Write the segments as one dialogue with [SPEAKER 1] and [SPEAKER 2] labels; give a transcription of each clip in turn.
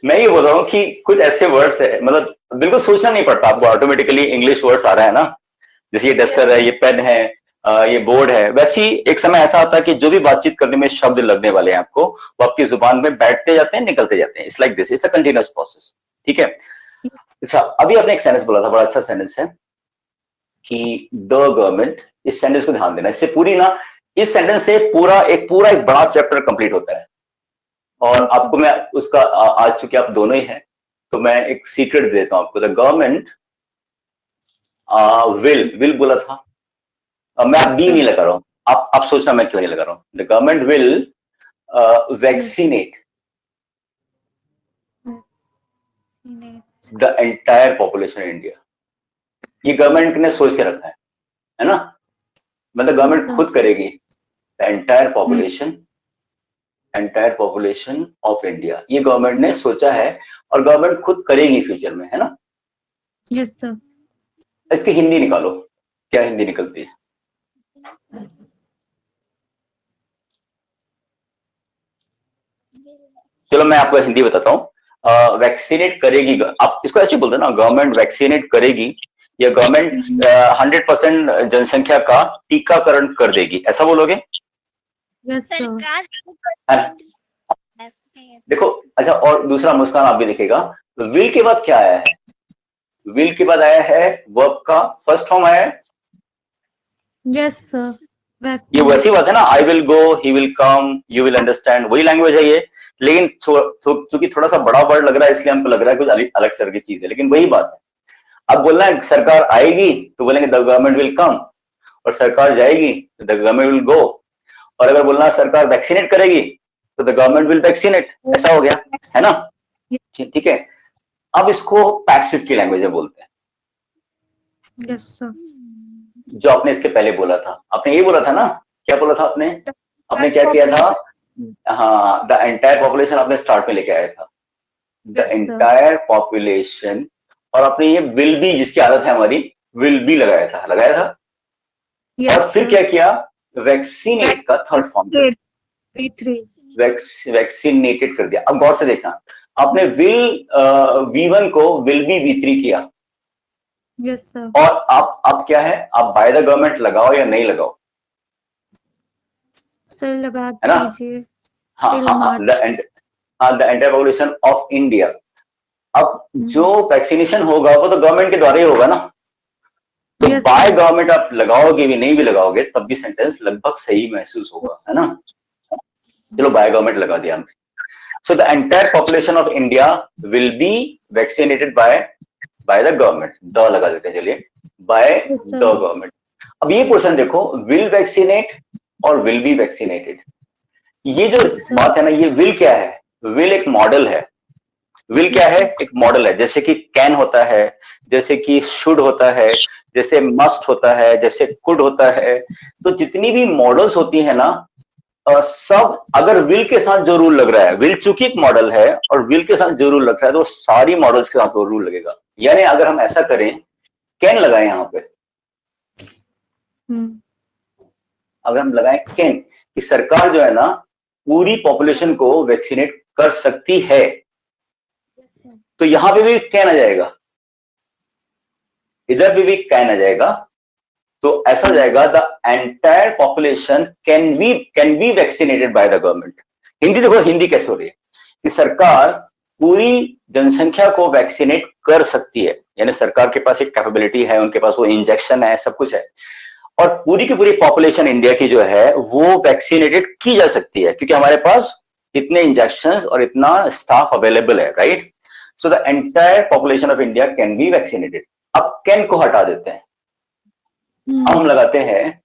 [SPEAKER 1] मैं ये बोल रहा हूँ कि कुछ ऐसे वर्ड्स है, मतलब बिल्कुल सोचना नहीं पड़ता आपको, ऑटोमेटिकली इंग्लिश वर्ड्स आ रहा है ना, जैसे ये डस्टर है, ये पेन है, ये बोर्ड है। वैसे ही एक समय ऐसा आता है कि जो भी बातचीत करने में शब्द लगने वाले हैं आपको, वो आपकी जुबान में बैठते जाते हैं, निकलते जाते हैं। It's like this, it's a continuous process. ठीक है। अच्छा, अभी आपने एक सेंटेंस बोला था, बड़ा अच्छा सेंटेंस है कि द गवर्नमेंट। इस सेंटेंस को ध्यान देना, इससे पूरी ना, इस सेंटेंस से पूरा एक बड़ा चैप्टर कंप्लीट होता है। और आपको मैं उसका आज चूंकि आप दोनों ही हैं, तो मैं एक सीक्रेट देता हूं आपको। द गवर्नमेंट विल बोला था, मैं आप बी नहीं लगा रहा हूं, आप सोचना मैं क्यों नहीं लगा रहा हूं। The government will vaccinate the entire population in India. ये गवर्नमेंट ने सोच के रखा है ना, मतलब गवर्नमेंट खुद करेगी the entire population of India. ये गवर्नमेंट ने सोचा है और गवर्नमेंट खुद करेगी फ्यूचर में, है ना।
[SPEAKER 2] Yes sir.
[SPEAKER 1] इसकी हिंदी निकालो, क्या हिंदी निकलती है? चलो मैं आपको हिंदी बताता हूँ। वैक्सीनेट करेगी, आप इसको ऐसे बोलते ना, गवर्नमेंट वैक्सीनेट करेगी, या गवर्नमेंट 100% जनसंख्या का टीकाकरण कर देगी, ऐसा बोलोगे?
[SPEAKER 2] Yes
[SPEAKER 1] sir. देखो, अच्छा, और दूसरा मुस्कान आप भी लिखेगा। विल के बाद क्या आया है? विल के बाद आया है वर्ब का फर्स्ट फॉर्म आया है।
[SPEAKER 2] Yes sir.
[SPEAKER 1] ये वैसी बात है ना, I will go, he will come, you will understand, वही लैंग्वेज है ये। लेकिन चूंकि थोड़ा सा बड़ा वर्ड लग रहा है, इसलिए हमको लग रहा है कुछ अलग सर की चीज है, लेकिन वही बात है। अब बोलना है सरकार आएगी तो बोलेंगे द गवर्नमेंट विल कम, और सरकार जाएगी तो द गवर्नमेंट विल गो। और अगर बोलना सरकार वैक्सीनेट करेगी तो द गवर्नमेंट विल वैक्सीनेट, ऐसा हो गया, है ना। ठीक है। अब इसको पैसिव की लैंग्वेज में बोलते हैं।
[SPEAKER 2] Yes sir.
[SPEAKER 1] जो आपने इसके पहले बोला था, आपने ये बोला था ना, क्या बोला था आपने? आपने क्या किया था? हाँ, द एंटायर पॉपुलेशन आपने स्टार्ट में लेके आया था, द एंटायर पॉपुलेशन। और आपने ये विल बी, जिसकी आदत है हमारी, विल बी लगाया था और फिर क्या किया? वैक्सीनेट का थर्ड फॉर्म, वैक्सीनेटेड कर दिया। अब गौर से देखना, आपने विल V1 को विल बी V3 किया।
[SPEAKER 2] Yes sir.
[SPEAKER 1] और आप क्या है, आप बाय द गवर्नमेंट लगाओ या नहीं लगाओ?
[SPEAKER 2] सर लगा
[SPEAKER 1] है ना। हाँ, the entire population of India. अब जो वैक्सीनेशन होगा वो तो गवर्नमेंट के द्वारा ही होगा ना, तो बाय गवर्नमेंट आप लगाओगे भी नहीं भी लगाओगे तब भी सेंटेंस लगभग सही महसूस होगा, है ना। चलो बाय गवर्नमेंट लगा दिया हमने। So the entire population of India will be vaccinated bye the government, the लगा देते हैं, चलिए, बाय द गवर्नमेंट। अब ये पोर्शन देखो, विल वैक्सीनेट और विल बी वैक्सीनेटेड। ये जो बात है ना, ये विल क्या है? विल एक मॉडल है। विल क्या है? एक मॉडल है। जैसे कि कैन होता है, जैसे कि शुड होता है, जैसे मस्ट होता है, जैसे कुड होता है। तो जितनी भी मॉडल्स होती है ना, सब अगर विल के साथ जो रूल लग रहा है, विल चूंकि एक मॉडल है और विल के साथ जो रूल लग रहा है, तो सारी मॉडल्स के साथ वो रूल लगेगा। यानी अगर हम ऐसा करें, कैन लगाएं यहां पे, अगर हम लगाएं कैन, कि सरकार जो है ना पूरी पॉपुलेशन को वैक्सीनेट कर सकती है, तो यहां पे भी कैन आ जाएगा, इधर भी कैन आ जाएगा। तो ऐसा जाएगा, the entire population can be vaccinated bye the government. Hindi देखो, हिंदी कैसे हो रही है कि सरकार पूरी जनसंख्या को वैक्सीनेट कर सकती है, यानी सरकार के पास एक कैपेबिलिटी है, उनके पास वो इंजेक्शन है, सब कुछ है, और पूरी की पूरी पॉपुलेशन इंडिया की जो है वो वैक्सीनेटेड की जा सकती है, क्योंकि हमारे पास इतने इंजेक्शंस और इतना स्टाफ अवेलेबल है, right. So the entire population of India can be vaccinated. अब कैन को हटा देते हैं, अब हम लगाते हैं,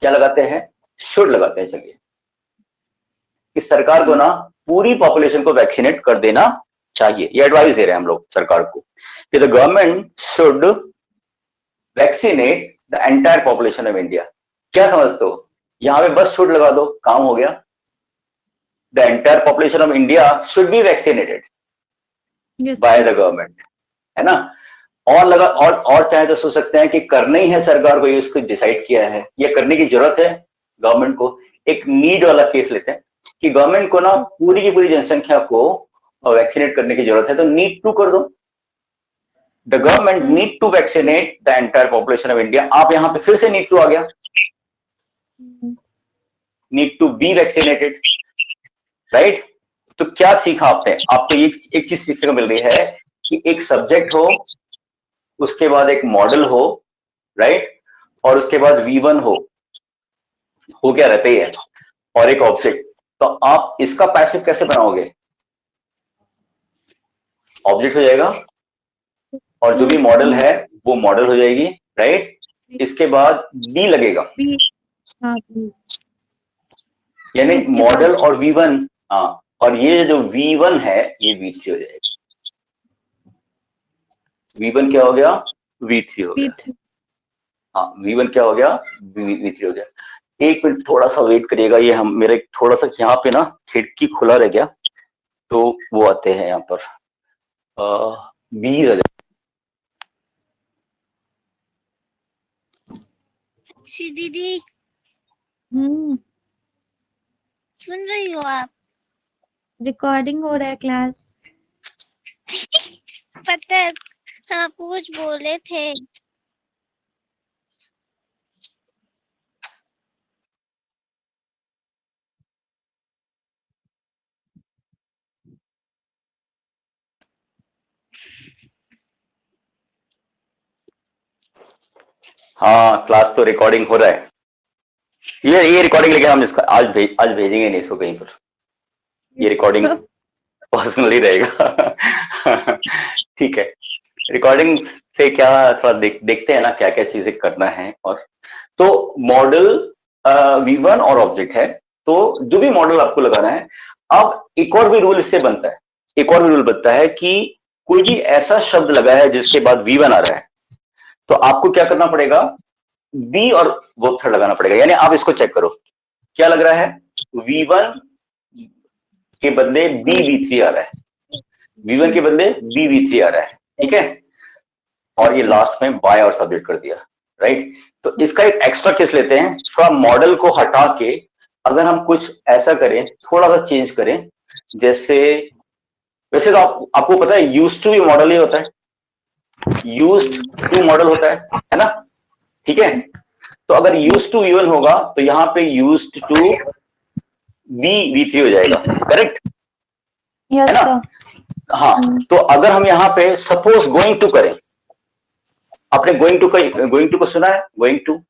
[SPEAKER 1] क्या लगाते हैं? शुड लगाते हैं। चलिए, कि सरकार को ना पूरी पॉपुलेशन को वैक्सीनेट कर देना चाहिए, ये एडवाइस दे रहे हैं हम लोग सरकार को, कि the government should vaccinate the entire population of India. क्या समझते हो? यहां पे बस शुड लगा दो, काम हो गया। The entire population of India should be vaccinated bye the government, है ना। और लगा, और चाहे तो सोच सकते हैं कि करना ही है सरकार को, ये उसको डिसाइड किया है, ये करने की जरूरत है गवर्नमेंट को। एक नीड वाला केस लेते हैं कि गवर्नमेंट को ना पूरी की पूरी जनसंख्या को और वैक्सीनेट करने की जरूरत है तो नीड टू कर दो। The government need to vaccinate the entire population of India. आप यहां पे फिर से नीड टू आ गया, need to be vaccinated, right. तो क्या सीखा आपने? आपको एक चीज सीखने को मिल रही है कि एक सब्जेक्ट हो, उसके बाद एक मॉडल हो, राइट, और उसके बाद V1 हो क्या रहते ही है, और एक ऑब्जेक्ट। तो आप इसका पैसिव कैसे बनाओगे? ऑब्जेक्ट हो जाएगा और जो भी मॉडल है वो मॉडल हो जाएगी, राइट। इसके बाद बी लगेगा, यानी मॉडल और V1, हाँ, और ये जो V1 है ये V3 हो जाएगा। V1 क्या हो गया? V3 हो गया। हाँ, V1 क्या हो गया? V3 हो गया। एक मिनट थोड़ा सा वेट करिएगा, ये हम मेरे थोड़ा सा यहाँ पे ना खिड़की खुला रह गया, तो वो आते हैं यहाँ पर बीज।
[SPEAKER 3] साक्षी दीदी
[SPEAKER 2] हम्म,
[SPEAKER 3] सुन रही हो आप?
[SPEAKER 2] रिकॉर्डिंग हो रहा है क्लास।
[SPEAKER 3] पता है, आप कुछ बोले थे।
[SPEAKER 1] हाँ, क्लास तो रिकॉर्डिंग हो रहा है। ये रिकॉर्डिंग लेकिन हम इसका आज भेजेंगे नहीं इसको कहीं पर। ये रिकॉर्डिंग पर्सनली रहेगा। ठीक है, रिकॉर्डिंग से क्या थोड़ा देखते हैं ना क्या क्या चीजें करना है। और तो मॉडल V1 और ऑब्जेक्ट है, तो जो भी मॉडल आपको लगाना है। अब एक और भी रूल इससे बनता है, एक और भी रूल बनता है कि कोई भी ऐसा शब्द लगा है जिसके बाद V1 आ रहा है, तो आपको क्या करना पड़ेगा? बी और वो थर्ड लगाना पड़ेगा। यानी आप इसको चेक करो, क्या लग रहा है? V1 के बदले B V3 आ रहा है, V1 के बदले B V3 आ रहा है, ठीक है। और ये लास्ट में बाय और सब्जेक्ट कर दिया, राइट। तो इसका एक एक्स्ट्रा केस लेते हैं, थोड़ा मॉडल को हटा के अगर हम कुछ ऐसा करें, थोड़ा सा चेंज करें। जैसे वैसे तो आपको पता है यूज्ड टू भी मॉडल ही होता है, यूज्ड टू मॉडल होता है ना, ठीक है। तो अगर यूज्ड टू V1 होगा तो यहाँ पे यूज्ड टू B V3 हो जाएगा, करेक्ट है ना। हाँ, तो अगर हम यहाँ पे सपोज गोइंग टू करें, आपने गोइंग टू को सुना है? Going to?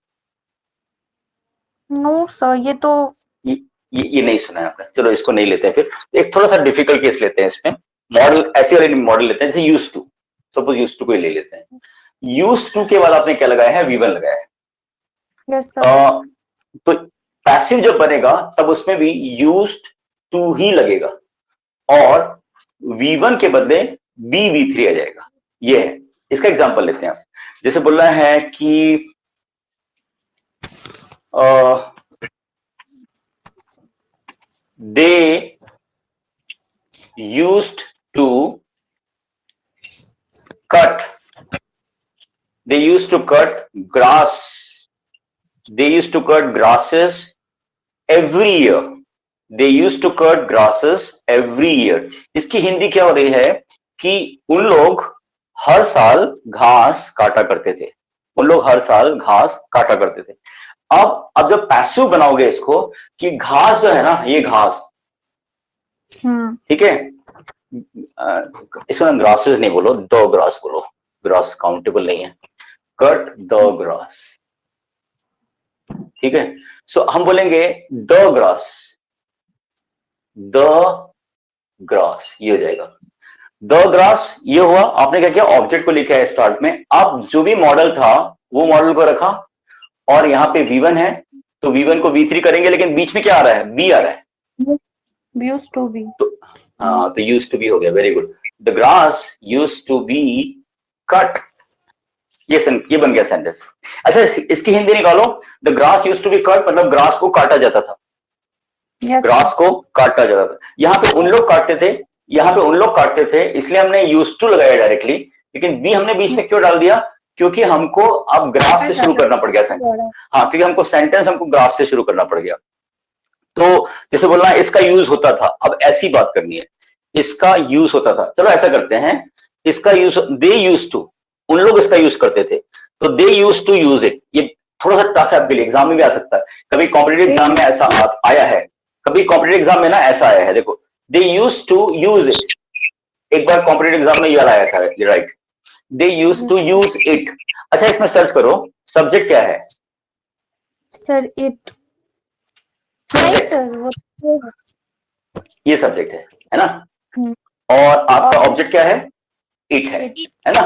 [SPEAKER 2] नो सर, ये तो
[SPEAKER 1] ये नहीं सुना है आपने, चलो इसको नहीं लेते हैं फिर। एक थोड़ा सा डिफिकल्ट केस लेते हैं इसमें, मॉडल ऐसे वाले मॉडल लेते हैं जैसे used to. Suppose used to को ही ले लेते हैं। यूज्ड टू के बाद आपने क्या लगाया है? V1 लगाया है।
[SPEAKER 2] Yes sir.
[SPEAKER 1] तो पैसिव जब बनेगा तब उसमें भी यूज्ड टू ही लगेगा और V1 के बदले B V3 आ जाएगा। ये है, इसका एग्जांपल लेते हैं। जैसे बोल रहा है कि they used to cut grass, they used to cut grasses every year, they used to cut grasses every year। इसकी हिंदी क्या हो रही है कि उन लोग हर साल घास काटा करते थे, उन लोग हर साल घास काटा करते थे। अब जब पैसिव बनाओगे इसको कि घास जो है ना, ये घास, ठीक है, इसको ना ग्रासेस नहीं बोलो, द ग्रास बोलो, ग्रास काउंटेबल नहीं है। कट द ग्रास, ठीक है। सो हम बोलेंगे द ग्रास, द ग्रास, ये हो जाएगा द ग्रास। ये हुआ, आपने क्या किया? ऑब्जेक्ट को लिखा है स्टार्ट में। अब जो भी मॉडल था वो मॉडल को रखा और यहाँ पे V1 है तो V1 को V3 करेंगे, लेकिन बीच में क्या आ रहा है? B आ रहा है,
[SPEAKER 2] used to be।
[SPEAKER 1] तो हाँ, तो यूज टू बी हो गया, very good. The grass use to be cut, ये बन गया सेंटेंस। अच्छा, इसकी हिंदी निकालो। The grass use to be cut मतलब ग्रास को काटा जाता था, ग्रास को काटा जाता था। यहाँ पे उन लोग काटते थे, यहाँ पे उन लोग काटते थे, इसलिए हमने यूज टू लगाया डायरेक्टली। लेकिन बी हमने बीच में क्यों डाल दिया? क्योंकि हमको अब ग्रास से शुरू करना पड़ गया सेंटेंस। हाँ, क्योंकि हमको सेंटेंस हमको ग्रास से शुरू करना पड़ गया। तो जैसे बोलना इसका यूज होता था, अब ऐसी बात करनी है इसका यूज होता था। चलो ऐसा करते हैं, इसका यूज दे यूज टू, उन लोग इसका यूज करते थे, तो दे यूज टू यूज इट। ये थोड़ा सा टफ है आपके लिए, एग्जाम में भी आ सकता है, कभी कॉम्पिटेटिव एग्जाम में ऐसा आया है, कभी कॉम्पिटेटिव एग्जाम में ना ऐसा आया है। देखो, they use to use it, एक बार कॉम्पिटेटिव एग्जाम में ये आया था, right, they use to use it. अच्छा, इसमें सर्च करो, सब्जेक्ट क्या है?
[SPEAKER 2] सर इट, नहीं सर वो
[SPEAKER 1] ये सब्जेक्ट है ना?
[SPEAKER 2] हम्म।
[SPEAKER 1] और आपका ऑब्जेक्ट क्या है? इट है ना?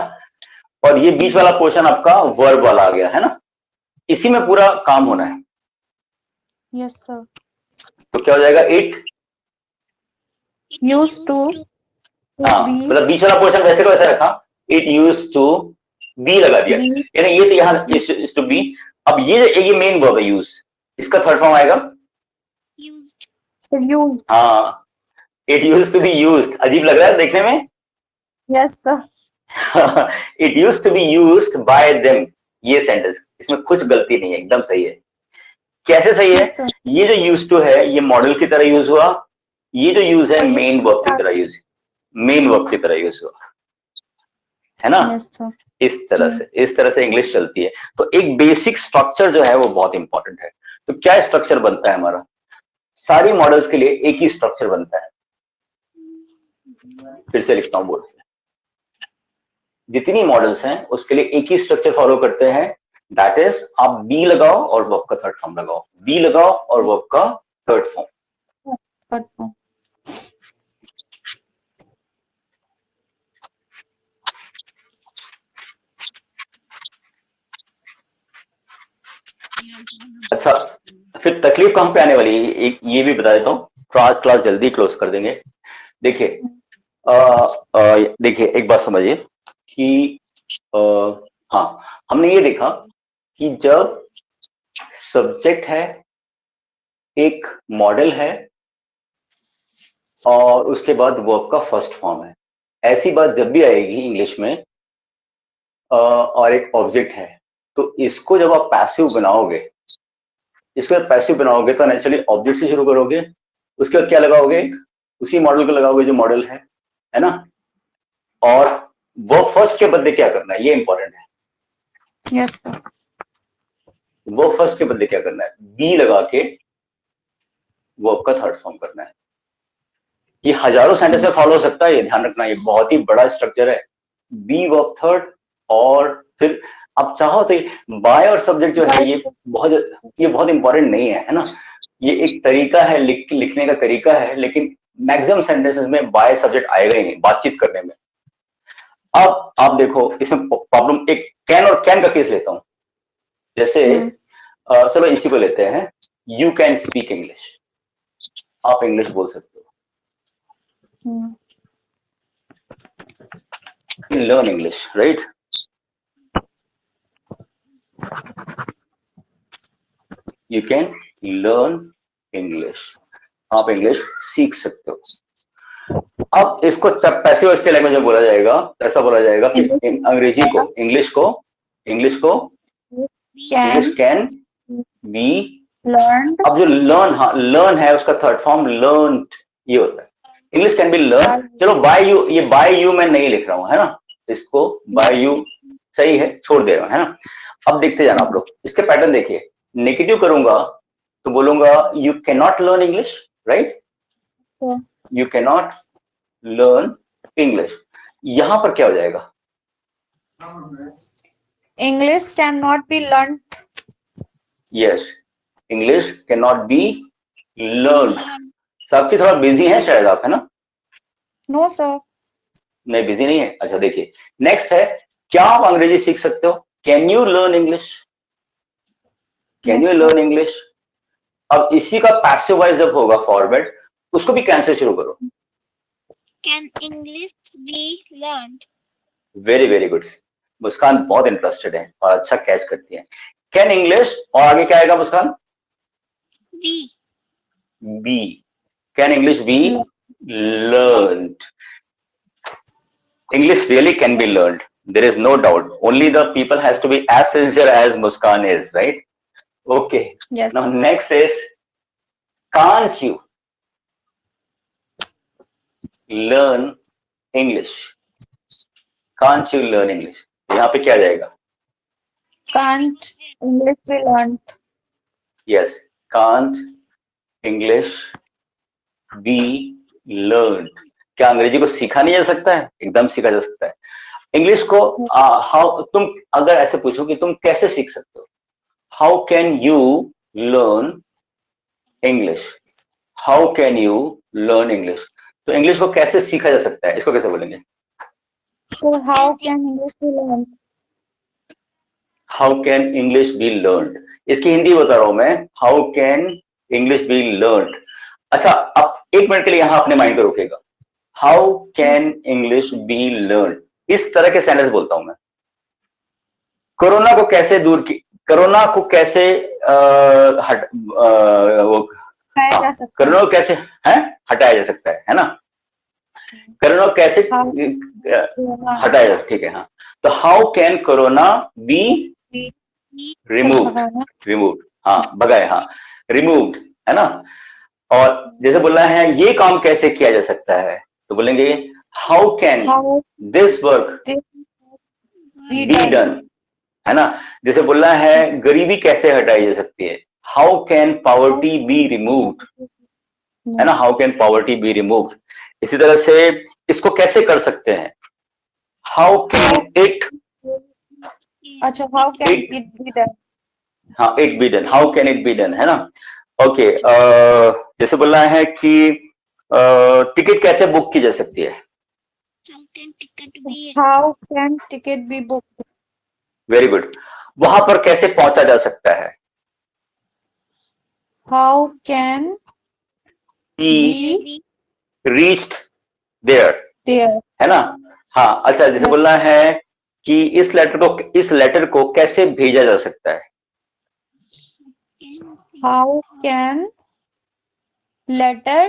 [SPEAKER 1] और ये बीच वाला पोर्शन आपका वर्ब वाला आ गया है ना? इसी में पूरा काम होना है।
[SPEAKER 2] Yes sir.
[SPEAKER 1] तो क्या हो जाएगा? इट
[SPEAKER 2] यूज टू
[SPEAKER 1] हाँ,
[SPEAKER 2] बी,
[SPEAKER 1] मतलब बीच वाला पोर्शन वैसे को वैसे रखा, इट यूज टू बी लगा दिया,
[SPEAKER 2] बी
[SPEAKER 1] यानी ये तो यहाँ इज टू बी। अब ये मेन वर्ब है यूज, इसका थर्ड फॉर्म आएगा
[SPEAKER 3] used,
[SPEAKER 2] यूज।
[SPEAKER 1] हाँ, it use to be used. अजीब लग रहा है देखने में?
[SPEAKER 2] Yes sir.
[SPEAKER 1] It use to be used by them, ये सेंटेंस, इसमें कुछ गलती नहीं है, एकदम सही है। कैसे सही है?
[SPEAKER 2] Yes, sir.
[SPEAKER 1] ये जो यूज टू है ये मॉडल की तरह यूज हुआ, ये जो यूज है मेन वर्ब की तरह यूज, मेन वर्ब की तरह यूज हुआ, है ना?
[SPEAKER 2] Yes sir.
[SPEAKER 1] इस तरह से इंग्लिश चलती है। तो एक बेसिक स्ट्रक्चर जो है वो बहुत इंपॉर्टेंट है। तो क्या स्ट्रक्चर बनता है हमारा? सारी मॉडल्स के लिए एक ही स्ट्रक्चर बनता है। फिर से लिखता हूं बोर्ड पे, जितनी मॉडल्स हैं उसके लिए एक ही स्ट्रक्चर फॉलो करते हैं, दैट इज आप बी लगाओ और वर्ब का थर्ड फॉर्म लगाओ, बी लगाओ और वर्ब का थर्ड फॉर्म। अच्छा, फिर तकलीफ कहां पे आने वाली है, एक ये भी बता देता हूं, तो आज क्लास जल्दी क्लोज कर देंगे। देखिए देखिए एक बात समझिए कि हाँ, हमने ये देखा कि जब सब्जेक्ट है, एक मॉडल है, और उसके बाद वर्ब का फर्स्ट फॉर्म है, ऐसी बात जब भी आएगी इंग्लिश में, और एक ऑब्जेक्ट है, तो इसको जब आप पैसिव बनाओगे, इसको पैसिव बनाओगे तो नेचुरली ऑब्जेक्ट से शुरू करोगे, उसके बाद क्या लगाओगे? उसी मॉडल को लगाओगे जो मॉडल है ना? और वो फर्स्ट के बदले क्या करना है, ये इंपॉर्टेंट है।
[SPEAKER 2] Yes sir.
[SPEAKER 1] वो फर्स्ट के बदले क्या करना है? बी लगा के वर्ब का थर्ड फॉर्म करना है। ये हजारों सेंटेंस में फॉलो हो सकता है, ये ध्यान रखना, ये बहुत ही बड़ा स्ट्रक्चर है। बी वर्ब थर्ड, और फिर आप चाहो तो बाय और सब्जेक्ट जो है ये बहुत इंपॉर्टेंट नहीं है ना? ये एक तरीका है, लिखने का तरीका है, लेकिन मैक्सिमम सेंटेंसेस में बाय सब्जेक्ट आएगा ही नहीं बातचीत करने में। अब आप देखो इसमें प्रॉब्लम, एक कैन और कैन का केस लेता हूं। जैसे चलो इसी को लेते हैं, यू कैन स्पीक इंग्लिश, आप इंग्लिश बोल सकते हो, learn English, right? You can learn English, आप इंग्लिश सीख सकते हो। अब इसको पैसिव वॉइस के लैंग्वेज में बोला जाएगा, ऐसा बोला जाएगा कि अंग्रेजी को, इंग्लिश कैन बी लर्न। अब जो लर्न, हाँ लर्न है, उसका थर्ड फॉर्म लर्नड ये होता है। English can be learn. चलो बाय यू, ये बाय यू मैं नहीं लिख रहा हूं, है ना? इसको बाय यू सही है, छोड़ दे रहा हूं, है ना? अब देखते जाना आप लोग, इसके पैटर्न देखिए। नेगेटिव करूंगा तो बोलूंगा you can not learn English, right? You can not learn English. यहां पर क्या हो जाएगा?
[SPEAKER 2] English can not be learn.
[SPEAKER 1] Yes, English can not be learn. Sakshi थोड़ा बिजी है शायद आप, है ना?
[SPEAKER 2] No sir.
[SPEAKER 1] नहीं बिजी नहीं है। अच्छा देखिए, नेक्स्ट है, क्या आप अंग्रेजी सीख सकते हो? Can you learn English? Can you learn English? अब इसी का पैसिव वॉइस जब होगा फॉरवर्ड, उसको भी कैन से शुरू करो।
[SPEAKER 3] can English be learned?
[SPEAKER 1] Very very good. Muskan बहुत इंटरेस्टेड है और अच्छा कैच करती है। कैन इंग्लिश, और आगे क्या आएगा Muskan?
[SPEAKER 3] Be.
[SPEAKER 1] Be, can English be learned? English really can be learned. There is no doubt. Only the people has to be as sincere as Muskan is, right? Okay.
[SPEAKER 2] Yes.
[SPEAKER 1] Now next is can't you? learn English? Can't you learn English? यहाँ पे क्या आ जाएगा?
[SPEAKER 2] Can't English be learned?
[SPEAKER 1] Yes, can't English be learned? क्या अंग्रेजी को सीखा नहीं जा सकता है? एकदम सीखा जा सकता है। इंग्लिश को हाउ, तुम अगर ऐसे पूछो कि तुम कैसे सीख सकते हो, how can you learn English? How can you learn English? तो इंग्लिश को कैसे सीखा जा सकता है, इसको कैसे बोलेंगे?
[SPEAKER 2] So how can English be learned?
[SPEAKER 1] How can English B learned? इसकी हिंदी बता रहा हूं मैं, how can English B learned. अच्छा, अब एक मिनट के लिए यहां अपने माइंड पे रुकेगा। How can English B learned, इस तरह के सेंटेंस बोलता हूं मैं। कोरोना को कैसे दूर की, कोरोना को कैसे
[SPEAKER 2] हटाया जा सकता
[SPEAKER 1] कोरोना को कैसे हटाया जा सकता है ना? कोरोना कैसे
[SPEAKER 2] है?
[SPEAKER 1] हटाया जा, ठीक है, हाँ। तो how can corona be removed? Removed, हाँ, भगाए, हाँ, रिमूव्ड, है ना? और जैसे बोलना है ये काम कैसे किया जा सकता है, तो बोलेंगे how can
[SPEAKER 2] How
[SPEAKER 1] this work
[SPEAKER 2] this be
[SPEAKER 1] be
[SPEAKER 2] done?
[SPEAKER 1] Done, है ना? जैसे बोलना है गरीबी कैसे हटाई जा सकती है, how can poverty be removed, है ना? How can poverty be removed. इसी तरह से इसको कैसे कर सकते हैं, हाउ कैन इट,
[SPEAKER 2] अच्छा, how can it be done?
[SPEAKER 1] हाँ, it be done, how can it be done, है ना? ओके, जैसे बोलना है कि टिकट कैसे बुक की जा सकती है,
[SPEAKER 3] How can ticket be
[SPEAKER 2] How can ticket be booked?
[SPEAKER 1] Very good. वहां पर कैसे पहुंचा जा सकता है,
[SPEAKER 2] How can
[SPEAKER 1] he
[SPEAKER 2] be
[SPEAKER 1] reached there,
[SPEAKER 2] there?
[SPEAKER 1] है ना? हाँ, अच्छा, जैसे बोलना है कि इस लेटर को कैसे भेजा जा सकता है,
[SPEAKER 2] How can letter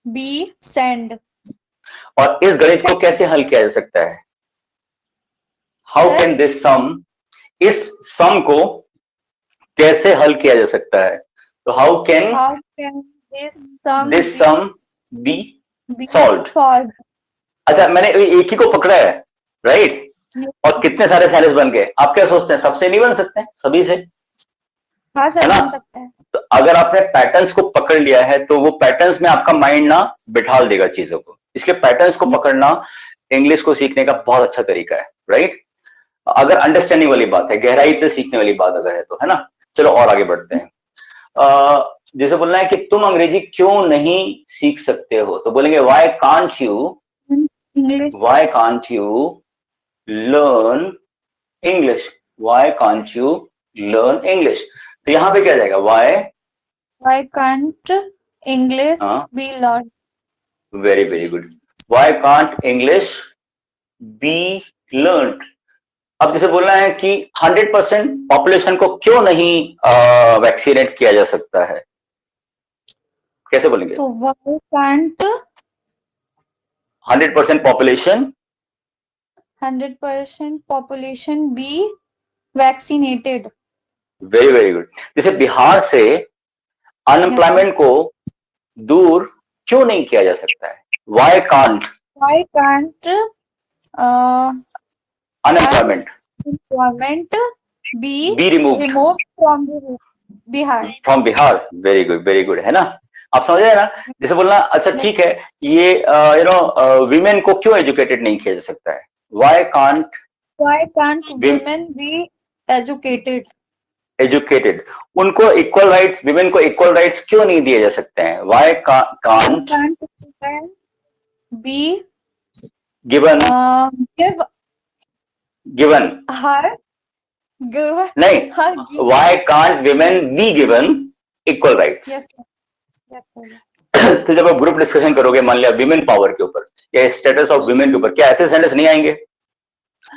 [SPEAKER 2] be sent?
[SPEAKER 1] और इस गणित को कैसे हल किया जा सकता है, हाउ कैन दिस सम, इस सम को कैसे हल किया जा सकता है, तो how can
[SPEAKER 2] How can this
[SPEAKER 1] some be
[SPEAKER 2] be
[SPEAKER 1] solved?
[SPEAKER 2] solved?
[SPEAKER 1] अच्छा, मैंने एक ही को पकड़ा है, राइट? और कितने सारे सेंटेंस बन गए। आप क्या सोचते हैं, सबसे नहीं बन सकते, सभी से,
[SPEAKER 2] हाँ
[SPEAKER 1] है
[SPEAKER 2] सर,
[SPEAKER 1] ना?
[SPEAKER 2] बन सकता है।
[SPEAKER 1] तो अगर आपने पैटर्न्स को पकड़ लिया है तो वो पैटर्न्स में आपका माइंड ना बिठाल देगा चीजों को, इसलिए पैटर्न्स को पकड़ना इंग्लिश को सीखने का बहुत अच्छा तरीका है, राइट? अगर अंडरस्टैंडिंग वाली बात है, गहराई से सीखने वाली बात अगर है तो, है ना? चलो और आगे बढ़ते हैं। जैसे बोलना है कि तुम अंग्रेजी क्यों नहीं सीख सकते हो, तो बोलेंगे why can't you,
[SPEAKER 2] English
[SPEAKER 1] why can't you learn English, why can't you learn English. तो यहां पे क्या जाएगा,
[SPEAKER 2] Why can't English
[SPEAKER 1] हाँ,
[SPEAKER 2] be learned?
[SPEAKER 1] Very very good, why can't English B learned. अब जैसे बोलना है कि 100% पॉपुलेशन को क्यों नहीं वैक्सीनेट किया जा सकता है, कैसे बोलेंगे?
[SPEAKER 2] तो why can't
[SPEAKER 1] 100% population
[SPEAKER 2] 100% population be vaccinated?
[SPEAKER 1] Very very good. जैसे बिहार से अनएम्प्लॉयमेंट को दूर क्यों नहीं किया जा सकता है, why can't
[SPEAKER 2] Why can't
[SPEAKER 1] unemployment
[SPEAKER 2] employment be
[SPEAKER 1] be removed
[SPEAKER 2] removed from the Bihar?
[SPEAKER 1] From Bihar? Very good, है ना? आप समझ रहे हैं ना? जैसे बोलना, अच्छा ठीक है, ये विमेन को क्यों एजुकेटेड नहीं किया जा सकता है, why can't
[SPEAKER 2] Why can't women be educated?
[SPEAKER 1] Educated, उनको इक्वल राइट्स, विमेन को इक्वल राइट्स क्यों नहीं दिए जा सकते हैं, why can't
[SPEAKER 2] Can't women be
[SPEAKER 1] given
[SPEAKER 2] give her
[SPEAKER 1] नहीं,
[SPEAKER 2] her give?
[SPEAKER 1] Why can't women be given equal rights?
[SPEAKER 2] Yes, sir. Yes, sir.
[SPEAKER 1] तो जब आप ग्रुप डिस्कशन करोगे, मान लिया विमेन पावर के ऊपर या स्टेटस ऑफ विमेन के ऊपर, क्या ऐसे सेंटेंस नहीं आएंगे?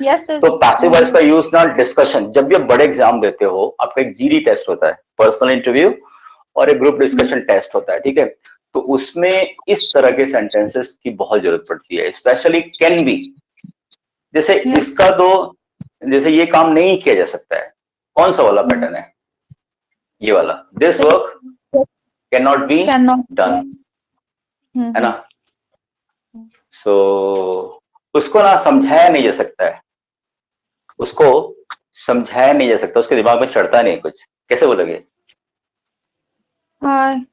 [SPEAKER 2] Yes, sir.
[SPEAKER 1] तो पैसिव वॉइस का यूज ना डिस्कशन, जब भी आप बड़े एग्जाम देते हो, आपका एक जीडी टेस्ट होता है, पर्सनल इंटरव्यू, और एक ग्रुप डिस्कशन टेस्ट होता है, ठीक है? तो उसमें इस तरह के सेंटेंसेस की बहुत जरूरत पड़ती है, स्पेशली कैन बी। जैसे इसका तो, जैसे ये काम नहीं किया जा सकता है, कौन सा वाला पैटर्न है, ये वाला, this work can not B
[SPEAKER 2] Cannot.
[SPEAKER 1] Done, है ना? सो उसको ना समझाया नहीं जा सकता है, उसको समझाया नहीं जा सकता, उसके दिमाग में चढ़ता नहीं कुछ, कैसे बोलोगे?
[SPEAKER 2] हाँ,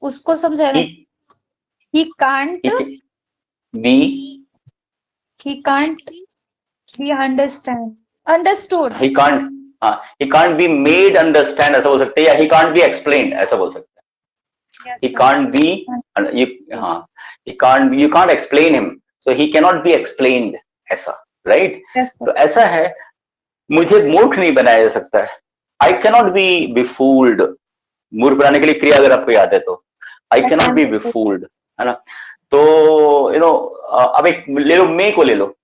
[SPEAKER 2] उसको समझाना।
[SPEAKER 1] ही
[SPEAKER 2] he can't
[SPEAKER 1] बी
[SPEAKER 2] he can't be understood।
[SPEAKER 1] He can't, हाँ, he can't be made understand ऐसा बोल सकते हैं, या ही कांट बी एक्सप्लेन ऐसा बोल सकते हैं।
[SPEAKER 2] Yes,
[SPEAKER 1] He
[SPEAKER 2] sir.
[SPEAKER 1] can't be, you, हाँ, you can't explain him, so he cannot be explained, ऐसा, right?
[SPEAKER 2] Yes, sir.
[SPEAKER 1] तो ऐसा है, मुझे मूर्ख नहीं बनाया जा सकता है, I cannot be fooled, मूर्ख बनाने के लिए क्रिया अगर आपको याद है तो, I cannot be fooled, है ना? तो यू नो अब एक ले लो, मे को ले लो,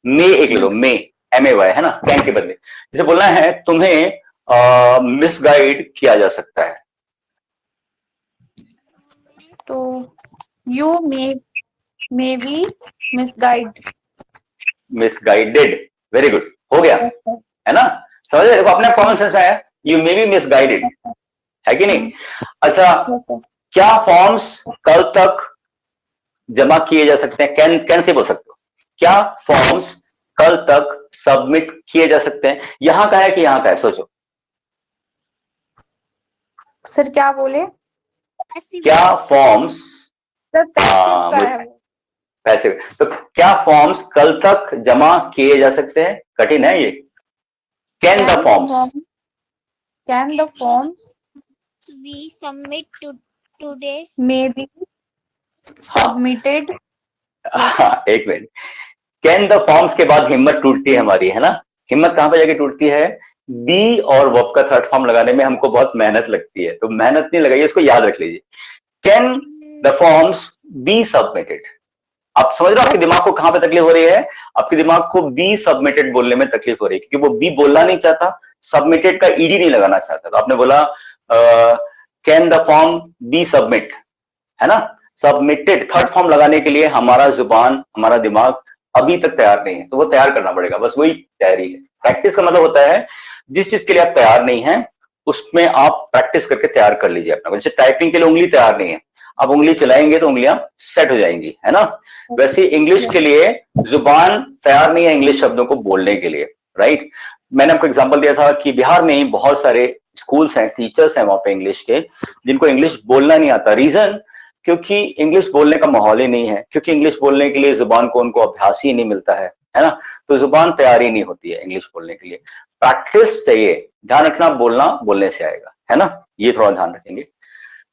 [SPEAKER 1] मे एक ले लो, मे MAY, है ना, कैन के बदले, जैसे बोलना है तुम्हें मिसगाइड किया जा सकता है,
[SPEAKER 2] तो you may be
[SPEAKER 1] misguided, very good, हो गया,
[SPEAKER 2] Yes, sir.
[SPEAKER 1] है ना? समझ रहे? देखो अपने कॉमन सेंस में है, यू मे बी मिसगाइडेड, है कि नहीं? अच्छा,
[SPEAKER 2] Yes, sir.
[SPEAKER 1] क्या फॉर्म्स कल तक जमा किए जा सकते हैं? कैन से बोल सकते हो, क्या फॉर्म्स कल तक सबमिट किए जा सकते हैं? यहां का है कि यहां का है, सोचो,
[SPEAKER 2] सर क्या बोले?
[SPEAKER 1] क्या फॉर्म्स,
[SPEAKER 2] सर पैसिव का है वो।
[SPEAKER 1] पैसे, तो क्या फॉर्म्स कल तक जमा किए जा सकते हैं? कठिन है ये, can the forms,
[SPEAKER 2] Can the forms
[SPEAKER 3] we submit today?
[SPEAKER 2] may be submitted?
[SPEAKER 1] हाँ, एक मिनट, कैन द फॉर्म्स के बाद हिम्मत टूटती है हमारी, है ना? हिम्मत कहां पे जाके टूटती है? बी और वर्ब का थर्ड फॉर्म लगाने में हमको बहुत मेहनत लगती है, तो मेहनत नहीं लगाइए, इसको याद रख लीजिए, can the forms be submitted. आप समझ रहे हो आपके दिमाग को कहां पे तकलीफ हो रही है? आपके दिमाग को बी सबमिटेड बोलने में तकलीफ हो रही है, क्योंकि वो बी बोलना नहीं चाहता, सबमिटेड का ईडी नहीं लगाना चाहता, तो आपने बोला can the form B submit, है ना? सबमिटेड थर्ड फॉर्म लगाने के लिए हमारा जुबान, हमारा दिमाग अभी तक तैयार नहीं है, तो वो तैयार करना पड़ेगा, बस वही तैयारी है। प्रैक्टिस का मतलब होता है जिस चीज के लिए आप तैयार नहीं है उसमें आप प्रैक्टिस करके तैयार कर लीजिए अपना। जैसे टाइपिंग के लिए उंगली तैयार नहीं है, आप उंगली चलाएंगे तो उंगलियां सेट हो जाएंगी, है ना? वैसे इंग्लिश के लिए जुबान तैयार नहीं है इंग्लिश शब्दों को बोलने के लिए, राइट? मैंने आपको एग्जांपल दिया था कि बिहार में ही बहुत सारे स्कूल्स हैं, टीचर्स हैं वहां पे इंग्लिश के, जिनको इंग्लिश बोलना नहीं आता। रीजन, क्योंकि इंग्लिश बोलने का माहौल ही नहीं है, क्योंकि इंग्लिश बोलने के लिए जुबान को उनको अभ्यास ही नहीं मिलता है ना? तो जुबान तैयार ही नहीं होती है इंग्लिश बोलने के लिए, प्रैक्टिस चाहिए। ध्यान रखना, बोलना बोलने से आएगा, है ना? ये थोड़ा ध्यान रखेंगे।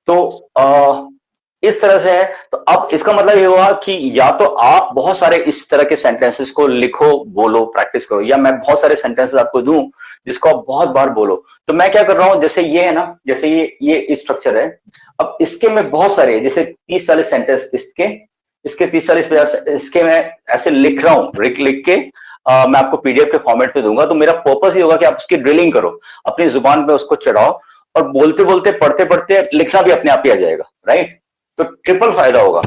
[SPEAKER 1] तो इस तरह से है। तो अब इसका मतलब ये हुआ कि या तो आप बहुत सारे इस तरह के सेंटेंसेस को लिखो, बोलो, प्रैक्टिस करो, या मैं बहुत सारे सेंटेंसेस आपको दूं जिसको आप बहुत बार बोलो। तो मैं क्या कर रहा हूं, जैसे ये है ना, जैसे ये स्ट्रक्चर है, अब इसके में बहुत सारे, जैसे 30-40 सेंटेंस इसके 30-40 इसके मैं ऐसे लिख रहा हूं, लिख के मैं आपको पीडीएफ के फॉर्मेट पे दूंगा। तो मेरा पर्पस ये होगा कि आप उसकी ड्रिलिंग करो, अपनी जुबान पे उसको चढ़ाओ, और बोलते बोलते, पढ़ते पढ़ते लिखना भी अपने आप ही आ जाएगा, राइट? तो ट्रिपल फायदा होगा,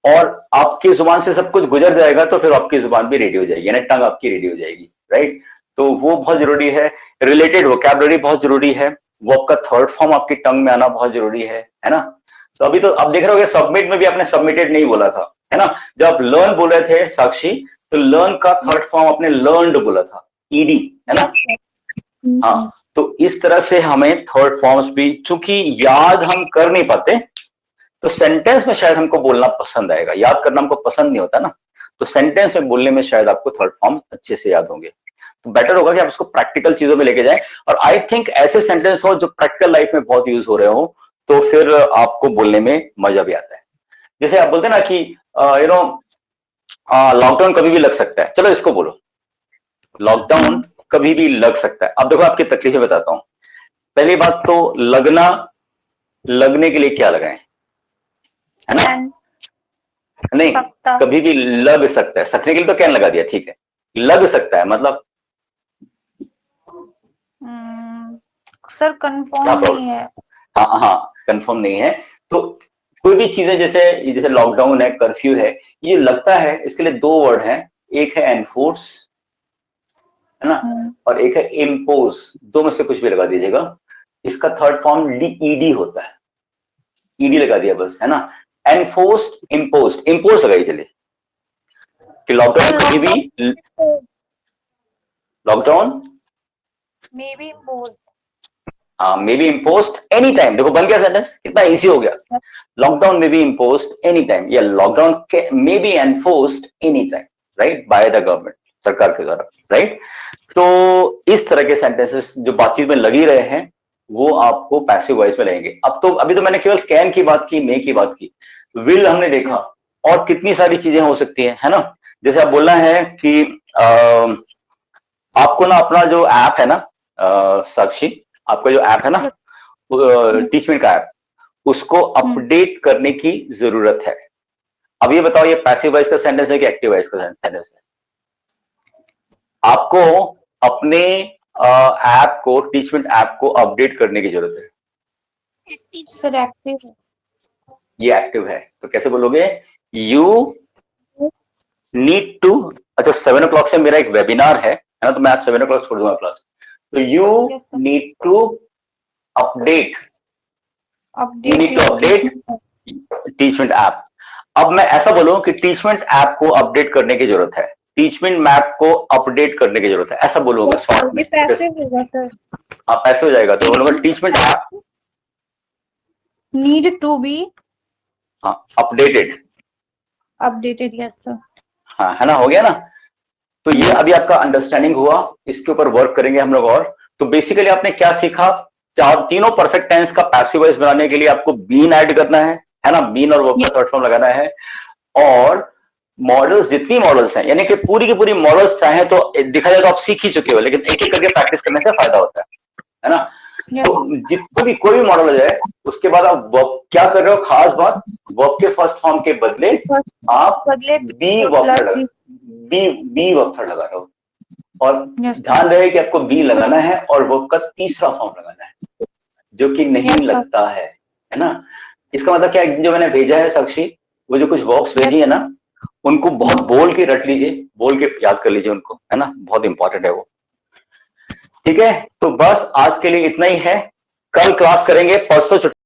[SPEAKER 1] और आपकी जुबान से सब कुछ गुजर जाएगा, तो फिर आपकी जुबान भी रेडी हो जाएगी, यानी टंग आपकी रेडी हो जाएगी, राइट? तो वो बहुत जरूरी है। रिलेटेड वोकैबुलरी बहुत जरूरी है, वो आपका थर्ड फॉर्म आपकी टंग में आना बहुत जरूरी है ना? तो अभी तो आप देख रहे हो सबमिट में भी आपने सबमिटेड नहीं बोला था, है ना? जब आप लर्न बोल रहे थे साक्षी, तो लर्न का थर्ड फॉर्म आपने लर्नड बोला था, ईडी, है ना? हाँ, तो इस तरह से हमें थर्ड फॉर्म्स भी, चूंकि याद हम कर नहीं पाते, तो सेंटेंस में शायद हमको बोलना पसंद आएगा, याद करना हमको पसंद नहीं होता ना, तो सेंटेंस में बोलने में शायद आपको थर्ड फॉर्म अच्छे से याद होंगे। तो बेटर होगा कि आप इसको प्रैक्टिकल चीजों में लेके जाएं, और आई थिंक ऐसे सेंटेंस हो जो प्रैक्टिकल लाइफ में बहुत यूज हो रहे हो, तो फिर आपको बोलने में मजा भी आता है। जैसे आप बोलते हैं ना कि लॉकडाउन कभी भी लग सकता है, चलो इसको बोलो, लॉकडाउन कभी भी लग सकता है। अब देखो आपकी तकलीफें बताता हूं। पहली बात तो लगने के लिए क्या लगाएं, है ना? नहीं, कभी भी लग सकता है, सकने के लिए तो कैन लगा दिया, ठीक है, लग सकता है मतलब
[SPEAKER 2] सर कंफर्म नहीं है।
[SPEAKER 1] हाँ हाँ, कंफर्म नहीं है। तो कोई भी चीजें, जैसे लॉकडाउन है, कर्फ्यू है, ये लगता है, इसके लिए दो वर्ड हैं, एक है एनफोर्स, है ना, और एक है इम्पोज, दो में से कुछ भी लगा दीजिएगा। इसका थर्ड फॉर्म ईडी होता है, ईडी लगा दिया बस, है ना? एनफोर्स्ड, इम्पोज्ड, इम्पोज लगाई चलिए कि लॉकडाउन कभी भी, lockdown
[SPEAKER 2] may be impose.
[SPEAKER 1] May be imposed any time. देखो बन गया सेंटेंस, कितना इजी हो गया। Lockdown may be imposed any time, या lockdown may be enforced any time, right, by the government, सरकार के द्वारा, राइट। तो इस तरह के सेंटेंसेस जो बातचीत में लगी रहे हैं वो आपको पैसिव वॉइस में लगेंगे। अब तो अभी तो मैंने केवल कैन की बात की, मे की बात की, विल हमने देखा, और कितनी सारी चीजें हो सकती है ना। जैसे आप बोलना है कि आपको ना अपना जो ऐप है ना, साक्षी, आपका जो ऐप है ना, टीचमेंट का ऐप, उसको अपडेट करने की जरूरत है। अब ये बताओ, ये पैसिव वॉइस का सेंटेंस है कि एक्टिव वॉइस का सेंटेंस है? आपको अपने ऐप को, टीचमेंट ऐप को अपडेट करने की जरूरत है।
[SPEAKER 2] Sir active.
[SPEAKER 1] ये एक्टिव है, तो कैसे बोलोगे? यू नीड टू, अच्छा 7 o'clock से मेरा एक वेबिनार है ना, तो मैं आज 7 o'clock छोड़ दूंगा क्लास। तो you need to update, you need to update Teachmint app. अब मैं ऐसा बोलूं कि टीचमेंट ऐप को अपडेट करने की जरूरत है, टीचमेंट मैप को अपडेट करने की जरूरत है, ऐसा बोलूंगा शॉर्ट में।
[SPEAKER 2] पैसिव होगा सर।
[SPEAKER 1] हाँ पैसे हो जाएगा, तो बोलूंगा Teachmint app
[SPEAKER 2] need to be
[SPEAKER 1] updated,
[SPEAKER 2] updated. Yes sir.
[SPEAKER 1] हाँ है ना, हो गया ना। तो ये अभी आपका अंडरस्टैंडिंग हुआ, इसके ऊपर वर्क करेंगे हम लोग। और तो बेसिकली आपने क्या सीखा? तीनों परफेक्ट टेंस का पैसिव वॉइस बनाने के लिए आपको बीन ऐड करना है ना, बीन और वर्ब का थर्ड फॉर्म लगाना है। और मॉडल्स, जितनी मॉडल्स हैं, यानी कि पूरी की पूरी मॉडल्स चाहे तो दिखा जाए तो आप सीख ही चुके हो, लेकिन एक एक करके प्रैक्टिस करने से फायदा होता है ना। तो जितना भी कोई भी मॉडल हो जाए, उसके बाद आप वर्ब क्या कर रहे हो, खास बात, वर्ब के फर्स्ट फॉर्म के बदले आप बी वर्ब थर्ड लगा रहे हो। और ध्यान रहे कि आपको बी लगाना है और वर्ब का तीसरा फॉर्म लगाना है, जो कि नहीं लगता है ना। इसका मतलब क्या है, जो मैंने भेजा है साक्षी, वो जो कुछ वर्ब्स भेजी है ना, उनको बहुत बोल के रट लीजिए, बोल के याद कर लीजिए उनको, है ना, बहुत इंपॉर्टेंट है वो। ठीक है, तो बस आज के लिए इतना ही है। कल क्लास करेंगे, परसों